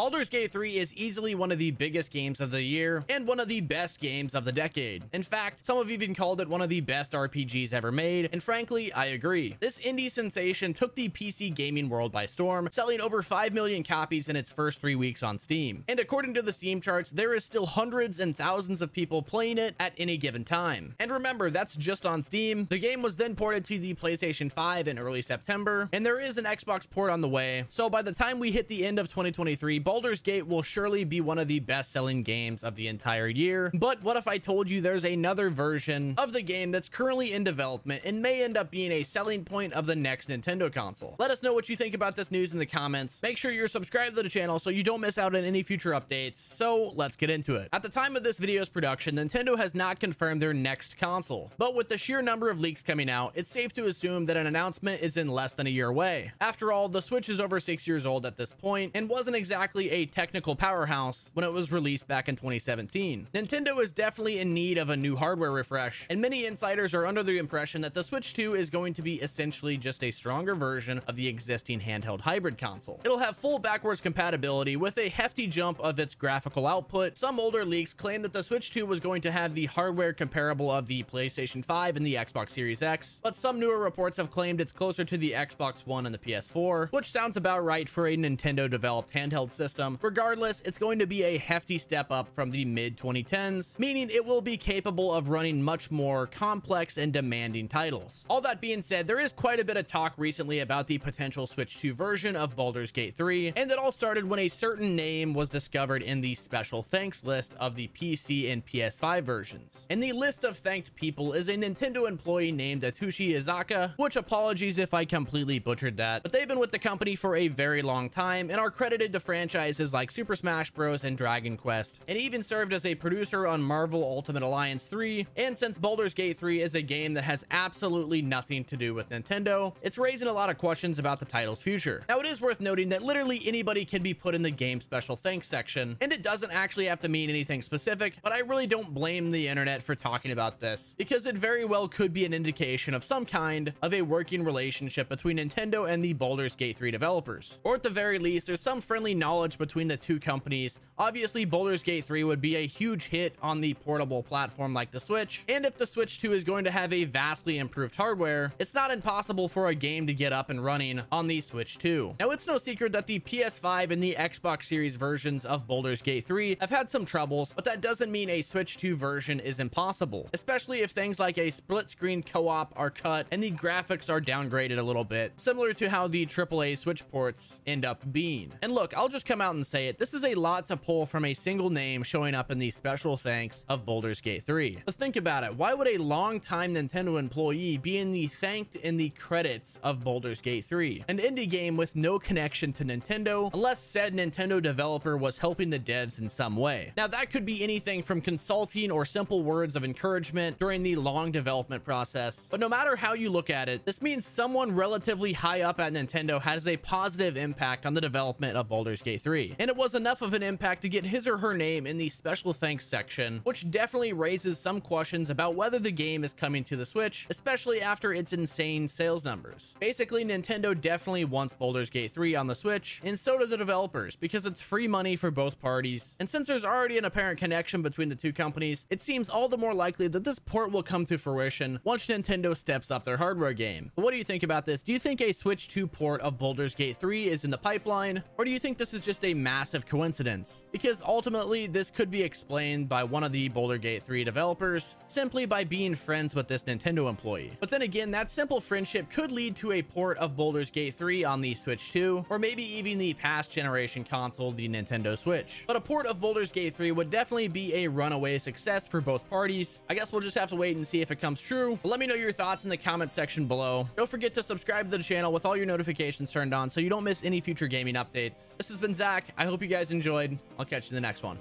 Baldur's Gate 3 is easily one of the biggest games of the year and one of the best games of the decade. In fact, some have even called it one of the best RPGs ever made, and frankly, I agree. This indie sensation took the PC gaming world by storm, selling over 5 million copies in its first 3 weeks on Steam. And according to the Steam charts, there is still hundreds and thousands of people playing it at any given time. And remember, that's just on Steam. The game was then ported to the PlayStation 5 in early September, and there is an Xbox port on the way. So by the time we hit the end of 2023, Baldur's Gate will surely be one of the best-selling games of the entire year. But what if I told you there's another version of the game that's currently in development and may end up being a selling point of the next Nintendo console? Let us know what you think about this news in the comments. Make sure you're subscribed to the channel so you don't miss out on any future updates. So let's get into it. At the time of this video's production, Nintendo has not confirmed their next console, but with the sheer number of leaks coming out, it's safe to assume that an announcement is in less than a year away. After all, the Switch is over 6 years old at this point and wasn't exactly a technical powerhouse when it was released back in 2017. Nintendo is definitely in need of a new hardware refresh, and many insiders are under the impression that the Switch 2 is going to be essentially just a stronger version of the existing handheld hybrid console. It'll have full backwards compatibility with a hefty jump of its graphical output. Some older leaks claim that the Switch 2 was going to have the hardware comparable of the PlayStation 5 and the Xbox Series X, but some newer reports have claimed it's closer to the Xbox One and the PS4, which sounds about right for a Nintendo developed handheld system. Regardless, it's going to be a hefty step up from the mid 2010s, meaning it will be capable of running much more complex and demanding titles. All that being said, there is quite a bit of talk recently about the potential Switch 2 version of Baldur's Gate 3, and it all started when a certain name was discovered in the special thanks list of the PC and PS5 versions. And the list of thanked people is a Nintendo employee named Atsushi Izaka, which apologies if I completely butchered that, but they've been with the company for a very long time and are credited to franchises like Super Smash Bros. And Dragon Quest, and even served as a producer on Marvel Ultimate Alliance 3. And since Baldur's Gate 3 is a game that has absolutely nothing to do with Nintendo, it's raising a lot of questions about the title's future. Now, it is worth noting that literally anybody can be put in the game special thanks section, and it doesn't actually have to mean anything specific, but I really don't blame the internet for talking about this, because it very well could be an indication of some kind of a working relationship between Nintendo and the Baldur's Gate 3 developers. Or at the very least, there's some friendly knowledge between the two companies. Obviously, Baldur's Gate 3 would be a huge hit on the portable platform like the Switch, and if the Switch 2 is going to have a vastly improved hardware, it's not impossible for a game to get up and running on the Switch 2. Now, it's no secret that the PS5 and the Xbox Series versions of Baldur's Gate 3 have had some troubles, but that doesn't mean a Switch 2 version is impossible, especially if things like a split-screen co-op are cut and the graphics are downgraded a little bit, similar to how the AAA Switch ports end up being. And look, I'll just come out and say it, this is a lot to pull from a single name showing up in the special thanks of Baldur's Gate 3. But think about it, why would a long-time Nintendo employee be in the thanked in the credits of Baldur's Gate 3, an indie game with no connection to Nintendo, unless said Nintendo developer was helping the devs in some way? Now, that could be anything from consulting or simple words of encouragement during the long development process, but no matter how you look at it, this means someone relatively high up at Nintendo has a positive impact on the development of Baldur's Gate 3, and it was enough of an impact to get his or her name in the special thanks section, which definitely raises some questions about whether the game is coming to the Switch, especially after its insane sales numbers. Basically, Nintendo definitely wants Baldur's Gate 3 on the Switch, and so do the developers, because it's free money for both parties, and since there's already an apparent connection between the two companies, it seems all the more likely that this port will come to fruition once Nintendo steps up their hardware game. But what do you think about this? Do you think a Switch 2 port of Baldur's Gate 3 is in the pipeline, or do you think this is just a massive coincidence? Because ultimately, this could be explained by one of the Baldur's Gate 3 developers simply by being friends with this Nintendo employee. But then again, that simple friendship could lead to a port of Baldur's Gate 3 on the Switch 2, or maybe even the past generation console, the Nintendo Switch. But a port of Baldur's Gate 3 would definitely be a runaway success for both parties. I guess we'll just have to wait and see if it comes true. But let me know your thoughts in the comment section below. Don't forget to subscribe to the channel with all your notifications turned on so you don't miss any future gaming updates. This has been Zach. I hope you guys enjoyed. I'll catch you in the next one.